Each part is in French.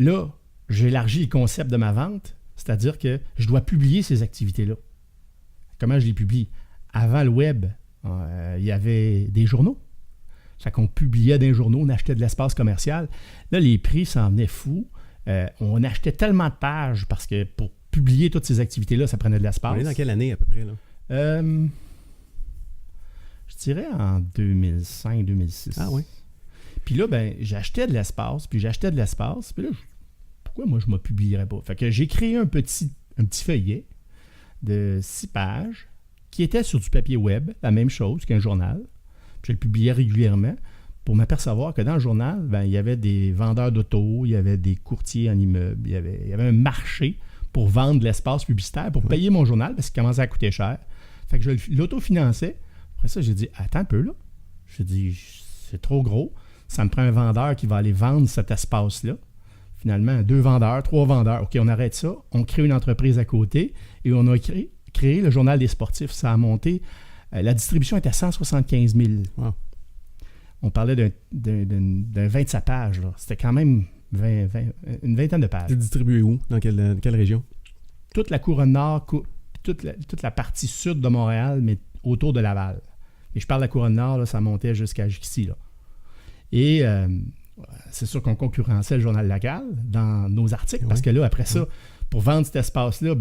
Là, j'élargis le concept de ma vente, c'est-à-dire que je dois publier ces activités-là. Comment je les publie? Avant le web, il y avait des journaux. Ça fait qu'on publiait dans les journaux, on achetait de l'espace commercial. Là, les prix s'en venaient fous. On achetait tellement de pages parce que pour publier toutes ces activités-là, ça prenait de l'espace. On est dans quelle année à peu près, là? Je dirais en 2005-2006. Ah oui? Puis là, j'achetais de l'espace, puis là, pourquoi moi je ne me publierais pas? Fait que j'ai créé un petit feuillet de 6 pages qui était sur du papier web, la même chose qu'un journal. Puis je le publiais régulièrement pour m'apercevoir que dans le journal, il y avait des vendeurs d'auto, il y avait des courtiers en immeuble, il y avait un marché pour vendre de l'espace publicitaire, pour payer mon journal, parce qu'il commençait à coûter cher. Fait que je l'autofinançais. Après ça, j'ai dit, attends un peu là. J'ai dit, c'est trop gros. Ça me prend un vendeur qui va aller vendre cet espace-là. Finalement, 2 vendeurs, 3 vendeurs. OK, on arrête ça. On crée une entreprise à côté et on a créé le Journal des sportifs. Ça a monté. La distribution était à 175 000. Wow. On parlait d'un 27 pages. Là. C'était quand même une vingtaine de pages. C'est distribué où? Dans quelle région? Toute la couronne nord, toute la partie sud de Montréal, mais autour de Laval. Et je parle de la couronne nord, là, ça montait jusqu'ici. Là. Et c'est sûr qu'on concurrençait le journal local dans nos articles, parce que là, après ça, pour vendre cet espace-là,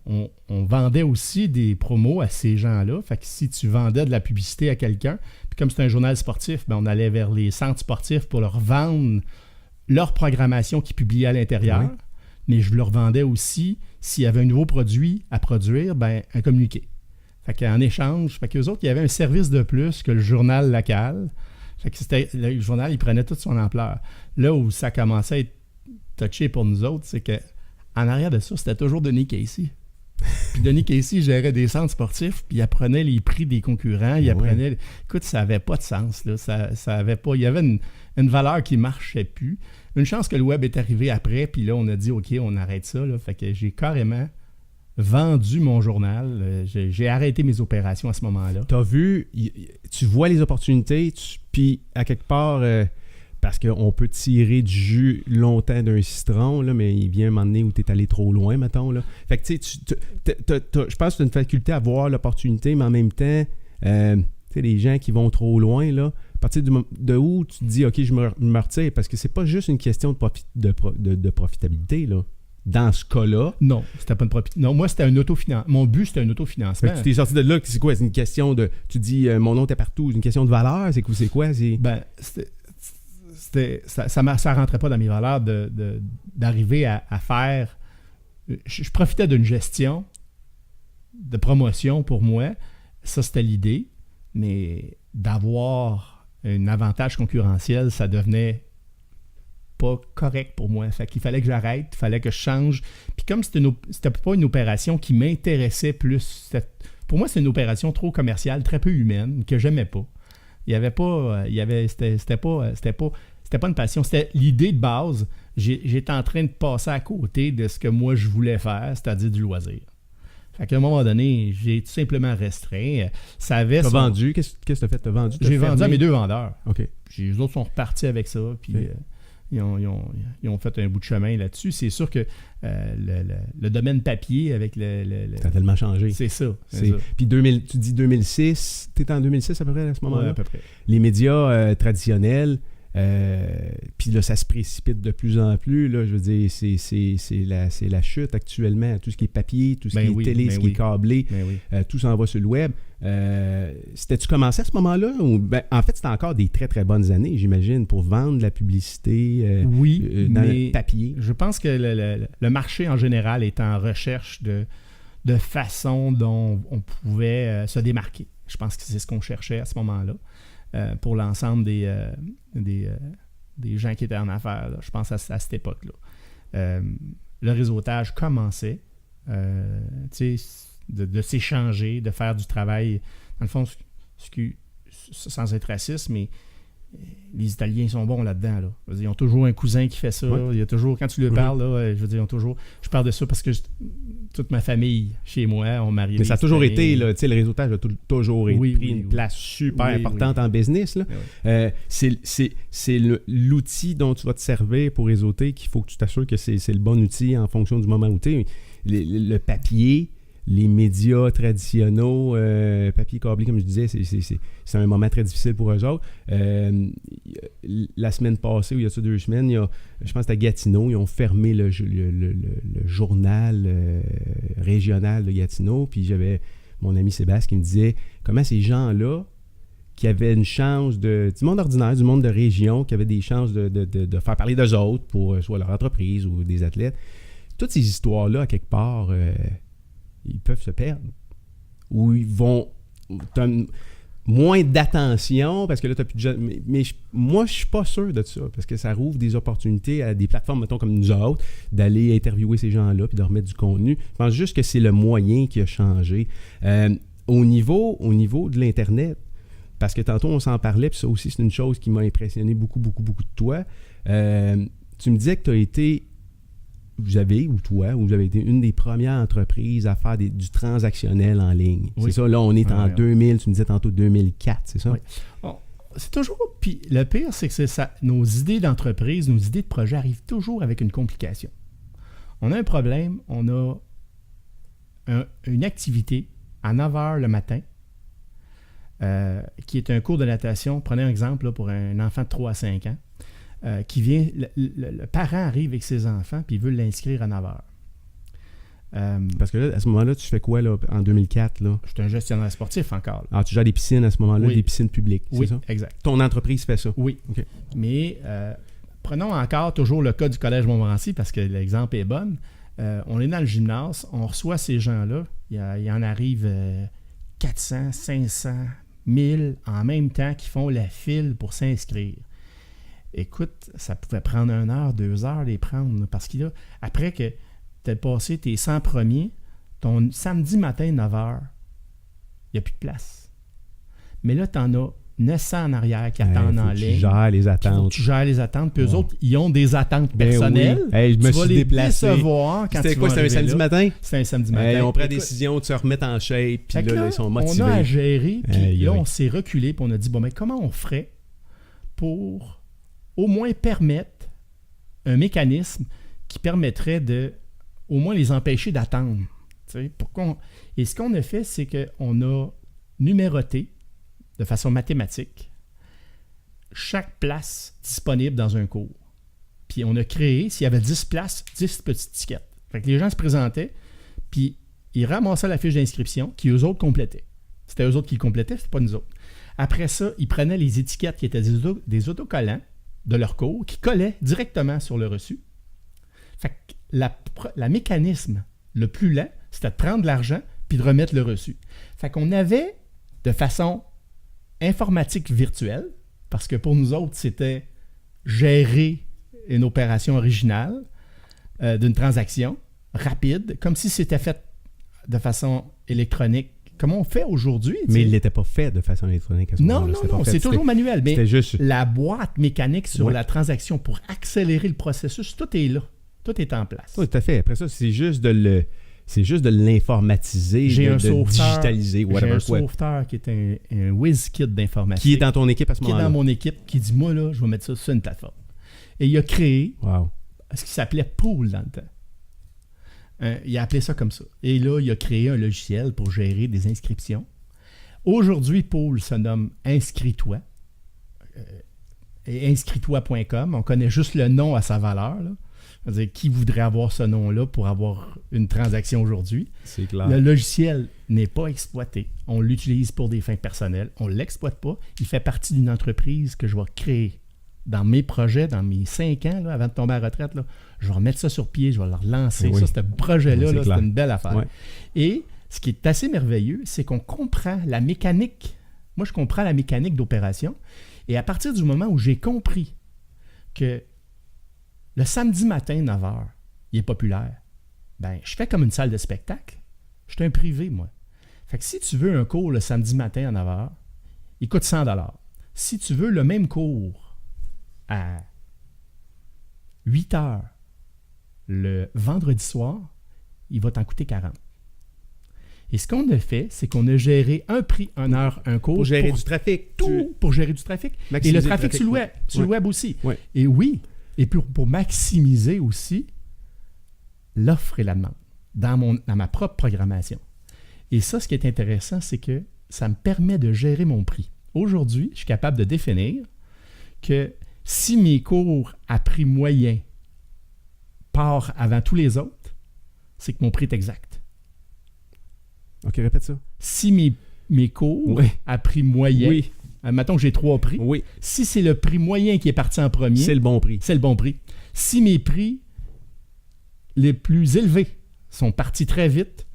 on vendait aussi des promos à ces gens-là. Fait que si tu vendais de la publicité à quelqu'un, puis comme c'est un journal sportif, on allait vers les centres sportifs pour leur vendre leur programmation qu'ils publiaient à l'intérieur. Oui. Mais je leur vendais aussi, s'il y avait un nouveau produit à produire, un communiqué. Fait qu'en échange, qu'eux autres, il y avait un service de plus que le journal local. Fait que le journal, il prenait toute son ampleur. Là où ça commençait à être touché pour nous autres, c'est qu'en arrière de ça, c'était toujours Denis Casey. Puis Denis Casey gérait des centres sportifs, puis il apprenait les prix des concurrents, Écoute, ça n'avait pas de sens, là. Ça avait pas... Il y avait une valeur qui ne marchait plus. Une chance que le web est arrivé après, puis là, on a dit, OK, on arrête ça, là. Fait que j'ai carrément vendu mon journal. J'ai arrêté mes opérations à ce moment-là. Tu as vu, tu vois les opportunités, puis à quelque part, parce qu'on peut tirer du jus longtemps d'un citron, là, mais il vient un moment donné où tu es allé trop loin, mettons. Là. Fait que tu sais, je pense que tu as une faculté à voir l'opportunité, mais en même temps, tu sais, les gens qui vont trop loin, là, à partir de où tu te dis, OK, je me retire, parce que c'est pas juste une question de profitabilité, là. Dans ce cas-là. Non, c'était pas une profitabilité. Non, moi, c'était un autofinancement. Mon but, c'était un autofinancement. Tu t'es sorti de là, c'est quoi? C'est une question de. Tu dis, mon nom est partout, c'est une question de valeur? C'est quoi? Ça rentrait pas dans mes valeurs d'arriver à faire. Je profitais d'une gestion de promotion pour moi. Ça, c'était l'idée. Mais d'avoir un avantage concurrentiel, ça devenait pas correct pour moi. Fait qu'il fallait que j'arrête, il fallait que je change. Puis comme c'était pas une opération qui m'intéressait plus, pour moi, c'est une opération trop commerciale, très peu humaine, que j'aimais pas. C'était pas une passion, c'était l'idée de base. J'étais en train de passer à côté de ce que moi je voulais faire, c'est-à-dire du loisir. Fait qu'à un moment donné, j'ai tout simplement restreint. T'as vendu? Qu'est-ce que t'as fait? T'as vendu? J'ai vendu à mes 2 vendeurs. OK. Puis les autres sont repartis avec ça, puis ils ont fait un bout de chemin là-dessus. C'est sûr que le domaine papier avec ça a tellement changé. C'est ça. Puis tu dis 2006, t'étais en 2006 à peu près à ce moment-là? Oui, à peu près. Les médias traditionnels, puis là, ça se précipite de plus en plus. Là, je veux dire, c'est la chute actuellement. Tout ce qui est papier, tout ce qui est télé, ce qui est câblé, tout s'en va sur le web. C'était-tu commencé à ce moment-là? Ou, en fait, c'était encore des très, très bonnes années, j'imagine, pour vendre de la publicité dans le papier. Je pense que le marché en général est en recherche de façon dont on pouvait se démarquer. Je pense que c'est ce qu'on cherchait à ce moment-là. Pour l'ensemble des gens qui étaient en affaires, là. Je pense à cette époque-là. Le réseautage commençait de s'échanger, de faire du travail, dans le fond, sans être raciste, mais Les Italiens sont bons là-dedans. Là. Je veux dire, ils ont toujours un cousin qui fait ça. Ouais. Il y a toujours, quand tu lui parles, là, je veux dire, ils ont toujours. Je parle de ça parce que toute ma famille, chez moi, ont marié. Mais ça a toujours Italiens. été, là, tu sais, le réseautage a toujours pris une oui. place super Oui, importante en business. Là. Oui. C'est l'outil dont tu vas te servir pour réseauter qu'il faut que tu t'assures que c'est le bon outil en fonction du moment où tu es. Le papier, les médias traditionnels, papier câblé, comme je disais, c'est un moment très difficile pour eux autres. La semaine passée, ou il y a ça 2 semaines, je pense que à Gatineau, ils ont fermé le journal régional de Gatineau. Puis j'avais mon ami Sébastien qui me disait comment ces gens-là, qui avaient une chance du monde ordinaire, du monde de région, qui avaient des chances de faire parler d'eux autres pour soit leur entreprise ou des athlètes, toutes ces histoires-là, à quelque part, ils peuvent se perdre. Ou ils vont... T'as moins d'attention, parce que là, tu n'as plus de gens... Mais moi, je suis pas sûr de ça, parce que ça rouvre des opportunités à des plateformes, mettons, comme nous autres, d'aller interviewer ces gens-là puis de remettre du contenu. Je pense juste que c'est le moyen qui a changé. Au niveau de l'Internet, parce que tantôt, on s'en parlait, puis ça aussi, c'est une chose qui m'a impressionné beaucoup, beaucoup, beaucoup de toi. Tu me disais que tu as été... vous avez été une des premières entreprises à faire du transactionnel en ligne. Oui. C'est ça, là, on est en 2000, tu me disais tantôt 2004, c'est ça? Oui. Bon, c'est toujours... Puis le pire, c'est que c'est ça. Nos idées d'entreprise, nos idées de projet arrivent toujours avec une complication. On a un problème, on a une activité à 9 h le matin qui est un cours de natation. Prenez un exemple là, pour un enfant de 3 à 5 ans. Qui vient, le parent arrive avec ses enfants puis il veut l'inscrire à 9 h. Parce que là, à ce moment-là, tu fais quoi là, en 2004? Là? Je suis un gestionnaire sportif encore. Là. Alors, tu gères des piscines à ce moment-là, oui. Des piscines publiques, oui, c'est ça? Exact. Ton entreprise fait ça? Oui. Okay. Mais prenons encore toujours le cas du Collège Montmorency parce que l'exemple est bon. On est dans le gymnase, on reçoit ces gens-là, il y en arrive 400, 500, 1000 en même temps qui font la file pour s'inscrire. Écoute, ça pouvait prendre 1 heure, 2 heures les prendre. Parce que là, après que tu as passé tes 100 premiers, ton samedi matin, 9 h, il n'y a plus de place. Mais là, tu en as 900 en arrière qui attendent en ligne. Tu gères les attentes. Tu gères les attentes. Puis eux autres, ils ont des attentes personnelles. Oui. Hey, je me suis déplacé. Décevoir quand c'était quoi? C'était un samedi matin? C'était un samedi matin. Hey, on prend la décision de se remettre en shape. Puis là, ils sont motivés. On a à gérer. Puis là, on s'est reculé. Puis on a dit, bon, mais comment on ferait pour au moins permettre un mécanisme qui permettrait de au moins les empêcher d'attendre. Et ce qu'on a fait, c'est qu'on a numéroté de façon mathématique chaque place disponible dans un cours. Puis on a créé, s'il y avait 10 places, 10 petites tickets. Fait que les gens se présentaient, puis ils ramassaient la fiche d'inscription qui eux autres complétaient. C'était eux autres qui complétaient, c'était pas nous autres. Après ça, ils prenaient les étiquettes qui étaient des autocollants de leur cours, qui collaient directement sur le reçu. Fait que la mécanisme le plus lent, c'était de prendre l'argent puis de remettre le reçu. Fait qu'on avait, de façon informatique virtuelle, parce que pour nous autres, c'était gérer une opération originale d'une transaction rapide, comme si c'était fait de façon électronique. Comment on fait aujourd'hui? Mais il n'était pas fait de façon électronique à ce moment-là. Non, c'est toujours manuel. Mais juste... la boîte mécanique sur la transaction pour accélérer le processus, tout est là. Tout est en place. Oui, tout à fait. Après ça, c'est juste de l'informatiser, de digitaliser, whatever. J'ai un sauveteur qui est un whiz-kit d'informatique. Qui est dans ton équipe à ce moment-là? Qui est dans mon équipe, qui dit, moi, là, je vais mettre ça sur une plateforme. Et il a créé ce qui s'appelait Pool dans le temps. Il a appelé ça comme ça. Et là, il a créé un logiciel pour gérer des inscriptions. Aujourd'hui, Pool se nomme Inscris-toi. Et inscris-toi.com. On connaît juste le nom à sa valeur. Là. C'est-à-dire, qui voudrait avoir ce nom-là pour avoir une transaction aujourd'hui? C'est clair. Le logiciel n'est pas exploité. On l'utilise pour des fins personnelles. On ne l'exploite pas. Il fait partie d'une entreprise que je vais créer dans mes projets, dans mes 5 ans, là, avant de tomber à la retraite. Là, je vais remettre ça sur pied, je vais le relancer. Oui. Ça, ce projet-là, c'est une belle affaire. Ouais. Et ce qui est assez merveilleux, c'est qu'on comprend la mécanique. Moi, je comprends la mécanique d'opération. Et à partir du moment où j'ai compris que le samedi matin, 9 h, il est populaire, ben, je fais comme une salle de spectacle. Je suis un privé, moi. Fait que si tu veux un cours le samedi matin à 9 h, il coûte 100 $. Si tu veux le même cours à 8 heures le vendredi soir, il va t'en coûter 40. Et ce qu'on a fait, c'est qu'on a géré un prix, 1 heure, un cours. Pour gérer du trafic. Pour gérer du trafic. Et le trafic sur le web, le web aussi. Ouais. Et oui, et pour maximiser aussi l'offre et la demande dans ma propre programmation. Et ça, ce qui est intéressant, c'est que ça me permet de gérer mon prix. Aujourd'hui, je suis capable de définir que si mes cours à prix moyen partent avant tous les autres, c'est que mon prix est exact. OK, répète ça. Si mes cours à prix moyen, mettons que j'ai 3 prix, si c'est le prix moyen qui est parti en premier, c'est le bon prix. C'est le bon prix. Si mes prix les plus élevés sont partis très vite,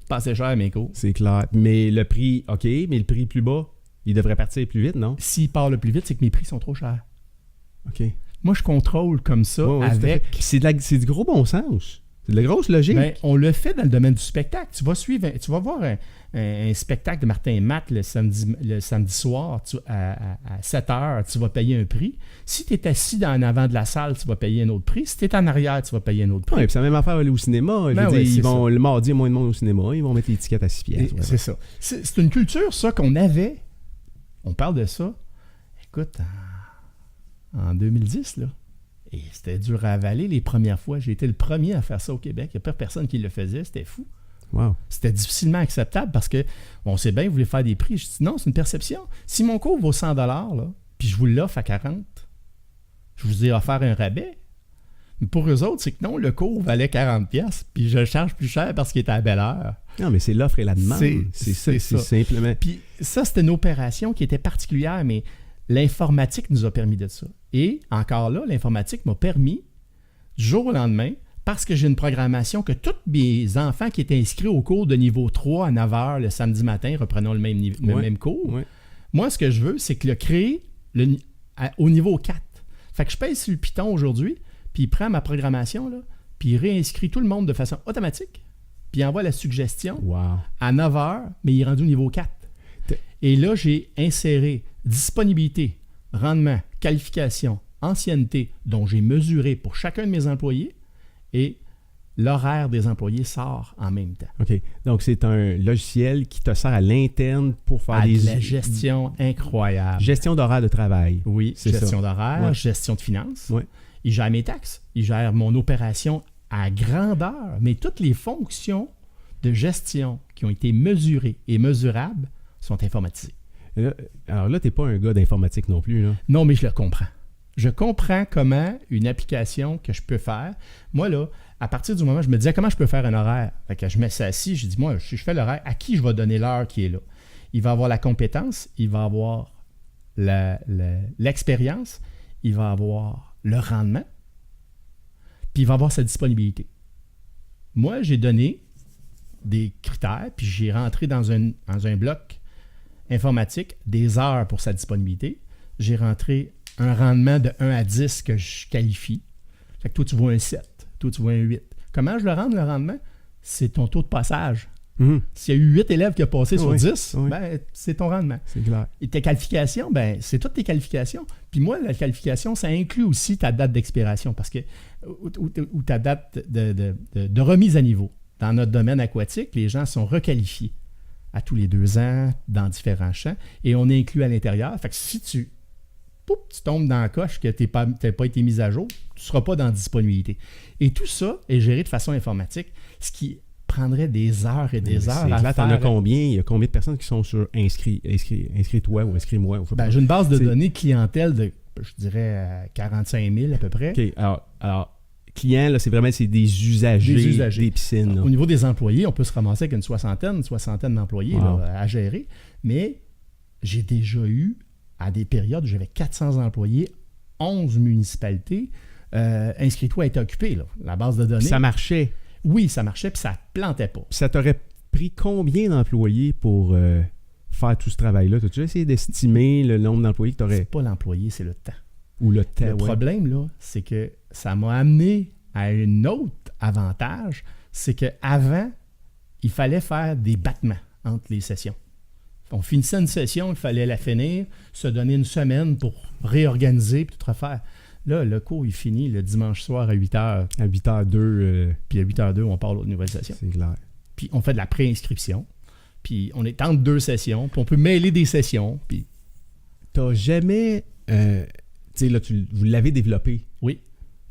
pas assez cher mes cours. C'est clair. Mais le prix, OK, mais le prix plus bas, il devrait partir plus vite, non? S'il part le plus vite, c'est que mes prix sont trop chers. OK. Moi, je contrôle comme ça avec... C'est du gros bon sens. C'est de la grosse logique. Ben, on le fait dans le domaine du spectacle. Tu vas voir un spectacle de Martin et Matt le samedi soir à 7 heures, tu vas payer un prix. Si tu es assis en avant de la salle, tu vas payer un autre prix. Si tu es en arrière, tu vas payer un autre prix. Oui, puis c'est la même affaire aller au cinéma. Le mardi, il y a moins de monde au cinéma. Ils vont mettre l'étiquette à 6 piastres. C'est ça. C'est une culture, ça, qu'on avait. On parle de ça. Écoute, en 2010, là. Et c'était dur à avaler les premières fois. J'ai été le premier à faire ça au Québec. Il n'y a pas personne qui le faisait. C'était fou. Wow. C'était difficilement acceptable parce qu'on sait bien, vous voulez faire des prix. Je dis non, c'est une perception. Si mon cours vaut 100 $, puis je vous l'offre à 40, je vous ai offert un rabais. Mais pour eux autres, c'est que non, le cours valait 40 $, puis je le charge plus cher parce qu'il était à belle heure. Non, mais c'est l'offre et la demande. C'est simplement. Puis ça, c'était une opération qui était particulière, mais l'informatique nous a permis de ça. Et encore là, l'informatique m'a permis, du jour au lendemain, parce que j'ai une programmation que tous mes enfants qui étaient inscrits au cours de niveau 3 à 9 h le samedi matin, reprenons le même cours, moi, ce que je veux, c'est que le créer au niveau 4. Fait que je pèse sur le piton aujourd'hui, puis il prend ma programmation, là, puis il réinscrit tout le monde de façon automatique, puis il envoie la suggestion à 9 h, mais il est rendu au niveau 4. Et là, j'ai inséré disponibilité, rendement, qualification, ancienneté, dont j'ai mesuré pour chacun de mes employés, et l'horaire des employés sort en même temps. OK. Donc, c'est un logiciel qui te sert à l'interne pour faire de la gestion incroyable. Gestion d'horaire de travail. Oui, gestion d'horaire, gestion de finances. Il gère mes taxes, il gère mon opération à grandeur, mais toutes les fonctions de gestion qui ont été mesurées et mesurables sont informatisées. Alors là, tu n'es pas un gars d'informatique non plus, là. Non, mais je le comprends. Je comprends comment une application que je peux faire. Moi, là, à partir du moment où je me disais comment je peux faire un horaire, fait que je me suis assis, je dis, moi, je fais l'horaire, à qui je vais donner l'heure qui est là? Il va avoir la compétence, il va avoir l'expérience, il va avoir le rendement, puis il va avoir sa disponibilité. Moi, j'ai donné des critères, puis j'ai rentré dans un bloc informatique des heures pour sa disponibilité. J'ai rentré un rendement de 1 à 10 que je qualifie. Fait que toi, tu vois un 7. Toi, tu vois un 8. Comment je le rends, le rendement? C'est ton taux de passage. S'il y a eu 8 élèves qui ont passé sur 10, ben, c'est ton rendement. C'est clair. Et tes qualifications, ben, c'est toutes tes qualifications. Puis moi, la qualification, ça inclut aussi ta date d'expiration parce que, ou ta date de remise à niveau. Dans notre domaine aquatique, les gens sont requalifiés à tous les 2 ans dans différents champs et on inclut à l'intérieur. Fait que si tu tombes dans la coche que tu n'as pas été mis à jour, tu ne seras pas dans disponibilité. Et tout ça est géré de façon informatique, ce qui prendrait des heures et des heures à là, faire. T'en as combien? Il y a combien de personnes qui sont sur inscris-toi ou inscris-moi? J'ai une base de données clientèle de, je dirais, 45 000 à peu près. OK. Alors clients, là, c'est des usagers des piscines. Là. Au niveau des employés, on peut se ramasser avec une soixantaine d'employés à gérer. Mais j'ai déjà eu, à des périodes où j'avais 400 employés, 11 municipalités, inscris-toi à être occupé, là, la base de données. Puis ça marchait. Oui, ça marchait, puis ça ne plantait pas. Puis ça t'aurait pris combien d'employés pour faire tout ce travail-là? As-tu essayé d'estimer le nombre d'employés que tu aurais? C'est pas l'employé, c'est le temps. Ou le temps, Le problème, là, c'est que ça m'a amené à un autre avantage, c'est qu'avant, il fallait faire des battements entre les sessions. On finissait une session, il fallait la finir, se donner une semaine pour réorganiser et tout refaire. Là, le cours, il finit le dimanche soir à 8h. À 8h02. Puis à 8h02, on part l'autre nouvelle session. C'est clair. Puis on fait de la préinscription. Puis on est entre 2 sessions. Puis on peut mêler des sessions. Puis... T'as jamais... tu sais, là, vous l'avez développé. Oui.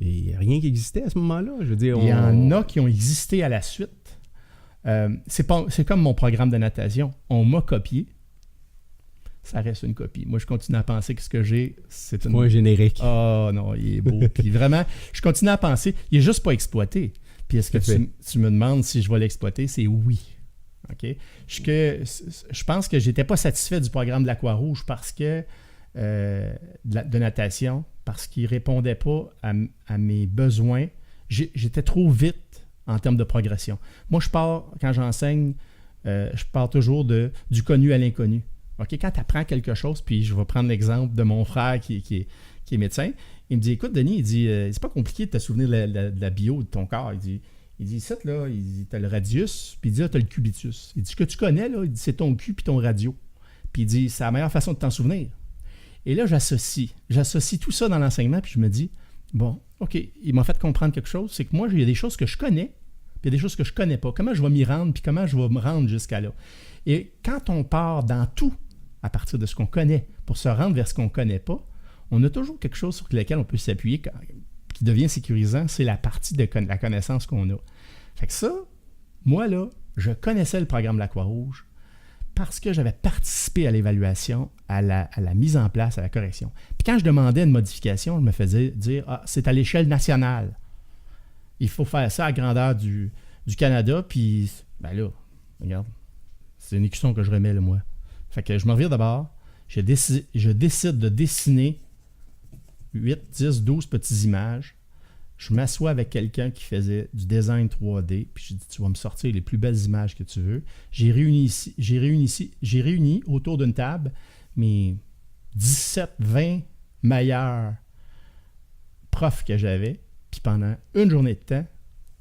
Et rien qui existait à ce moment-là. Je veux dire, Il y en a qui ont existé à la suite. C'est comme mon programme de natation. On m'a copié. Ça reste une copie. Moi, je continue à penser que ce que j'ai, c'est une... Pas un générique. Oh non, il est beau. Puis vraiment, je continue à penser, il n'est juste pas exploité. Puis est-ce que tu me demandes si je vais l'exploiter? C'est oui. OK? Je pense que je n'étais pas satisfait du programme de l'Aqua-Rouge parce que de natation, parce qu'il ne répondait pas à mes besoins. J'étais trop vite en termes de progression. Moi, quand j'enseigne, je pars toujours du connu à l'inconnu. OK, quand tu apprends quelque chose, puis je vais prendre l'exemple de mon frère qui est médecin, il me dit, écoute, Denis, il dit, c'est pas compliqué de te souvenir de la bio de ton corps. Il dit, ça, là, tu as le radius, puis il dit, là, tu as le cubitus. Il dit, ce que tu connais, là, il dit, c'est ton cul puis ton radio. Puis il dit, c'est la meilleure façon de t'en souvenir. Et là, j'associe tout ça dans l'enseignement, puis je me dis, bon, OK, il m'a fait comprendre quelque chose, c'est que moi, il y a des choses que je connais, puis il y a des choses que je connais pas. Comment je vais m'y rendre, puis comment je vais me rendre jusqu'à là. Et quand on part dans tout, à partir de ce qu'on connaît, pour se rendre vers ce qu'on ne connaît pas, on a toujours quelque chose sur lequel on peut s'appuyer qui devient sécurisant, c'est la partie de la connaissance qu'on a. Fait que ça, moi là, je connaissais le programme de l'Aqua-Rouge parce que j'avais participé à l'évaluation, à la mise en place, à la correction. Puis quand je demandais une modification, je me faisais dire, c'est à l'échelle nationale. Il faut faire ça à grandeur du Canada, puis ben là, regarde, c'est une équation que je remets là, moi. Fait que je me reviens d'abord, je décide de dessiner 8, 10, 12 petites images. Je m'assois avec quelqu'un qui faisait du design 3D, puis je dis, tu vas me sortir les plus belles images que tu veux. J'ai réuni autour d'une table mes 17, 20 meilleurs profs que j'avais, puis pendant une journée de temps,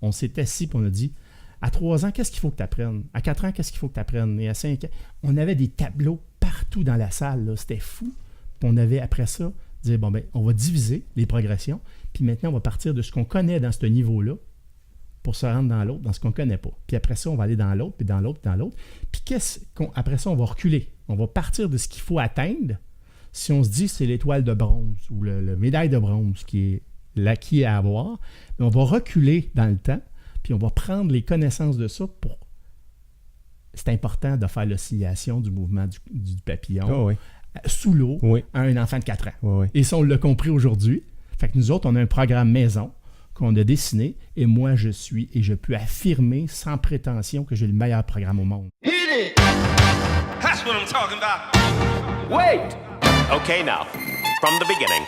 on s'est assis et on a dit, à 3 ans, qu'est-ce qu'il faut que tu apprennes? À 4 ans, qu'est-ce qu'il faut que tu apprennes? Et à 5 ans, on avait des tableaux partout dans la salle. Là. C'était fou. Puis on avait, après ça, dit, bon, ben, on va diviser les progressions. Puis maintenant, on va partir de ce qu'on connaît dans ce niveau-là pour se rendre dans l'autre, dans ce qu'on ne connaît pas. Puis après ça, on va aller dans l'autre, puis dans l'autre, puis dans l'autre. Puis après ça, on va reculer. On va partir de ce qu'il faut atteindre. Si on se dit c'est l'étoile de bronze ou le médaille de bronze qui est l'acquis à avoir, on va reculer dans le temps. Puis on va prendre les connaissances de ça pour... C'est important de faire l'oscillation du mouvement du papillon sous l'eau à un enfant de 4 ans. Et ça, on l'a compris aujourd'hui. Fait que nous autres, on a un programme maison qu'on a dessiné et moi, je peux affirmer sans prétention que j'ai le meilleur programme au monde. Hit it! That's what I'm talking about. Wait! Okay, now, from the beginning.